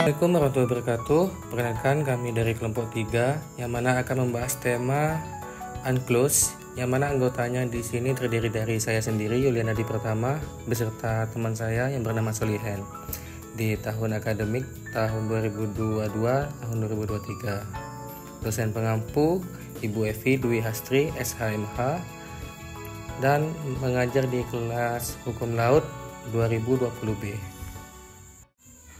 Assalamualaikum warahmatullahi wabarakatuh. Perkenalkan, kami dari kelompok 3 yang mana akan membahas tema UNCLOS, yang mana anggotanya di sini terdiri dari saya sendiri, Yuliana Di Pratama, beserta teman saya yang bernama Solihen, di tahun akademik tahun 2022 tahun 2023. Dosen pengampu Ibu Evi Dwi Hastri SHMH, dan mengajar di kelas Hukum Laut 2020B.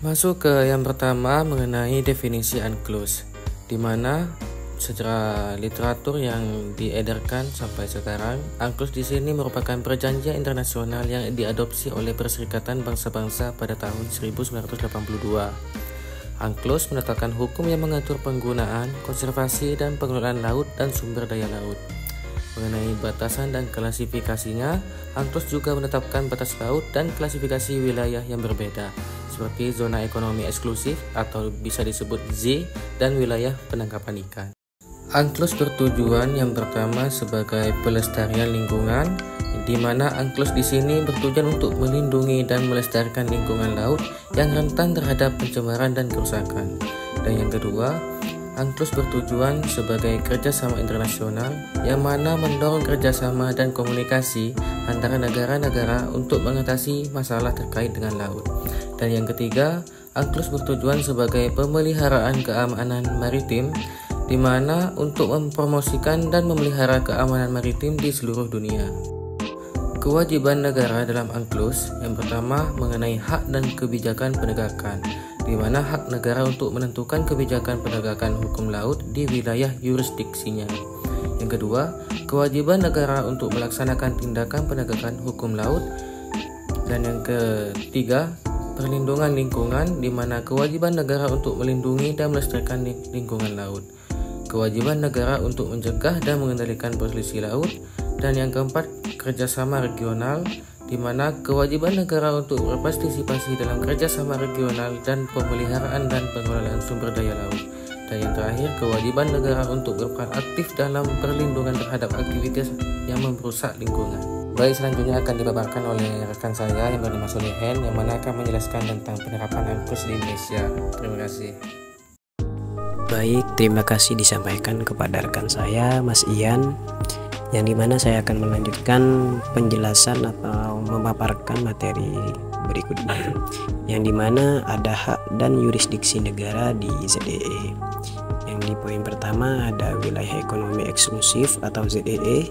Masuk ke yang pertama mengenai definisi UNCLOS, di mana secara literatur yang diedarkan sampai sekarang, UNCLOS di sini merupakan perjanjian internasional yang diadopsi oleh Perserikatan Bangsa-Bangsa pada tahun 1982. UNCLOS menetapkan hukum yang mengatur penggunaan, konservasi, dan pengelolaan laut dan sumber daya laut. Mengenai batasan dan klasifikasinya, UNCLOS juga menetapkan batas laut dan klasifikasi wilayah yang berbeda, seperti zona ekonomi eksklusif atau bisa disebut Z, dan wilayah penangkapan ikan. UNCLOS bertujuan yang pertama sebagai pelestarian lingkungan, di mana UNCLOS di sini bertujuan untuk melindungi dan melestarikan lingkungan laut yang rentan terhadap pencemaran dan kerusakan. Dan yang kedua, UNCLOS bertujuan sebagai kerjasama internasional yang mana mendorong kerjasama dan komunikasi antara negara-negara untuk mengatasi masalah terkait dengan laut. Dan yang ketiga, UNCLOS bertujuan sebagai pemeliharaan keamanan maritim, di mana untuk mempromosikan dan memelihara keamanan maritim di seluruh dunia. Kewajiban negara dalam UNCLOS yang pertama mengenai hak dan kebijakan penegakan, di mana hak negara untuk menentukan kebijakan penegakan hukum laut di wilayah yurisdiksinya. Yang kedua, kewajiban negara untuk melaksanakan tindakan penegakan hukum laut. Dan yang ketiga, perlindungan lingkungan, di mana kewajiban negara untuk melindungi dan melestarikan lingkungan laut. Kewajiban negara untuk mencegah dan mengendalikan polusi laut. Dan yang keempat, kerjasama regional, di mana kewajiban negara untuk berpartisipasi dalam kerjasama regional dan pemeliharaan dan pengelolaan sumber daya laut. Dan yang terakhir, kewajiban negara untuk berperan aktif dalam perlindungan terhadap aktivitas yang merusak lingkungan. Baik, selanjutnya akan dipaparkan oleh rekan saya yang bernama Solihen, yang mana akan menjelaskan tentang penerapan UNCLOS di Indonesia. Terima kasih. Baik, terima kasih disampaikan kepada rekan saya, Mas Ian, yang dimana saya akan melanjutkan penjelasan atau memaparkan materi berikutnya, yang dimana ada hak dan yurisdiksi negara di ZEE. Yang di poin pertama ada wilayah ekonomi eksklusif atau ZEE,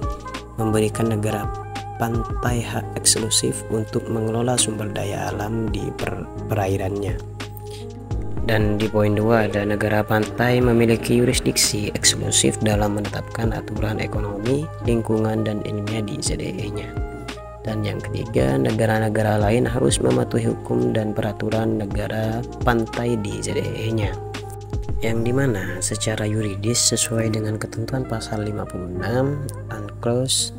memberikan negara pantai hak eksklusif untuk mengelola sumber daya alam di perairannya. Dan di poin 2 ada negara pantai memiliki yurisdiksi eksklusif dalam menetapkan aturan ekonomi, lingkungan, dan ilmiah di ZEE-nya. Dan yang ketiga, negara-negara lain harus mematuhi hukum dan peraturan negara pantai di ZEE-nya, yang dimana secara yuridis sesuai dengan ketentuan pasal 56 UNCLOS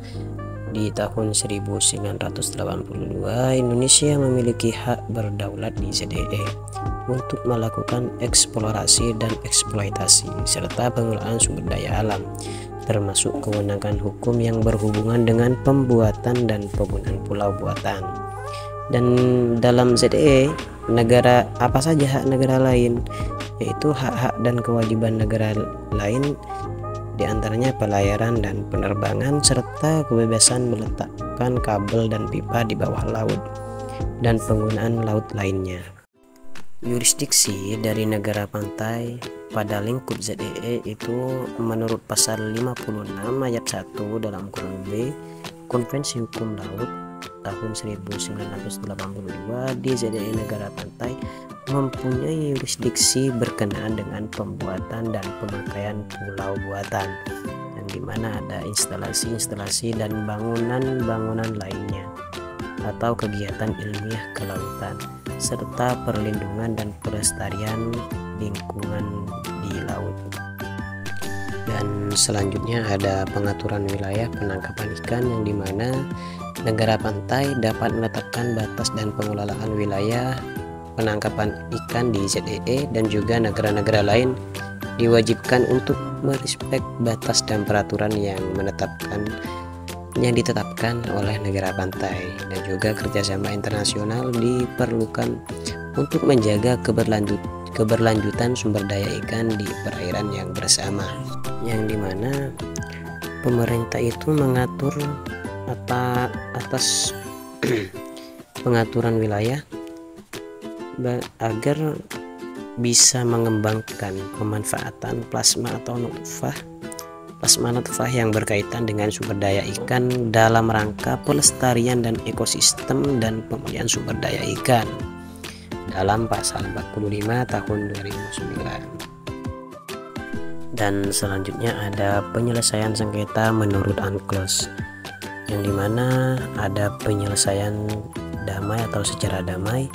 di tahun 1982, Indonesia memiliki hak berdaulat di ZEE untuk melakukan eksplorasi dan eksploitasi serta pengelolaan sumber daya alam, termasuk kewenangan hukum yang berhubungan dengan pembuatan dan penggunaan pulau buatan. Dan dalam ZEE, negara apa saja hak negara lain, yaitu hak-hak dan kewajiban negara lain, diantaranya pelayaran dan penerbangan, serta kebebasan meletakkan kabel dan pipa di bawah laut, dan penggunaan laut lainnya. Yurisdiksi dari negara pantai pada lingkup ZEE itu menurut pasal 56 ayat 1 dalam kurung B Konvensi Hukum Laut tahun 1982, di ZEE negara pantai mempunyai yurisdiksi berkenaan dengan pembuatan dan pemakaian pulau buatan, yang dimana ada instalasi-instalasi dan bangunan-bangunan lainnya atau kegiatan ilmiah kelautan, serta perlindungan dan pelestarian lingkungan di laut. Dan selanjutnya ada pengaturan wilayah penangkapan ikan, yang dimana negara pantai dapat menetapkan batas dan pengelolaan wilayah penangkapan ikan di ZEE, dan juga negara-negara lain diwajibkan untuk merespek batas dan peraturan yang ditetapkan oleh negara pantai. Dan juga kerjasama internasional diperlukan untuk menjaga keberlanjutan sumber daya ikan di perairan yang bersama, yang dimana pemerintah itu mengatur atas pengaturan wilayah agar bisa mengembangkan pemanfaatan plasma atau nutfah yang berkaitan dengan sumber daya ikan dalam rangka pelestarian dan ekosistem dan pemulihan sumber daya ikan dalam pasal 45 tahun 2009. Dan selanjutnya ada penyelesaian sengketa menurut UNCLOS, yang dimana ada penyelesaian damai atau secara damai.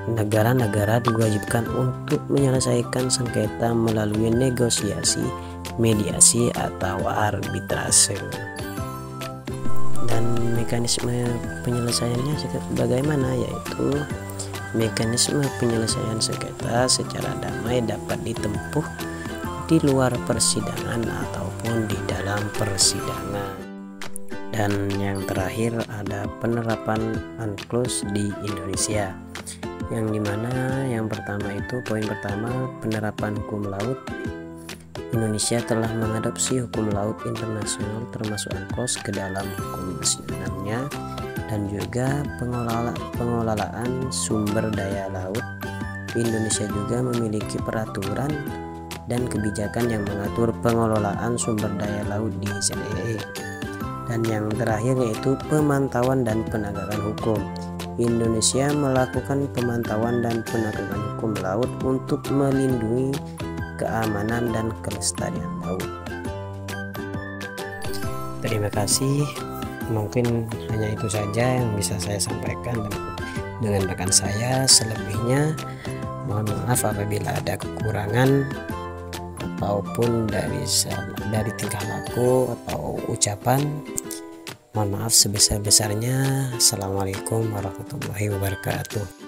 Negara-negara diwajibkan untuk menyelesaikan sengketa melalui negosiasi, mediasi, atau arbitrase. Dan mekanisme penyelesaiannya bagaimana, yaitu mekanisme penyelesaian sengketa secara damai dapat ditempuh di luar persidangan ataupun di dalam persidangan. Dan yang terakhir ada penerapan UNCLOS di Indonesia, yang dimana yang pertama itu poin pertama, penerapan hukum laut. Indonesia telah mengadopsi hukum laut internasional termasuk UNCLOS ke dalam hukum nasionalnya, dan juga pengelolaan sumber daya laut. Indonesia juga memiliki peraturan dan kebijakan yang mengatur pengelolaan sumber daya laut di ZEE. Dan yang terakhir yaitu pemantauan dan penegakan hukum. Indonesia melakukan pemantauan dan penegakan hukum laut untuk melindungi keamanan dan kelestarian laut. Terima kasih. Mungkin hanya itu saja yang bisa saya sampaikan dengan rekan saya. Selebihnya mohon maaf apabila ada kekurangan ataupun dari tingkah laku atau ucapan. Mohon maaf sebesar-besarnya. Assalamualaikum warahmatullahi wabarakatuh.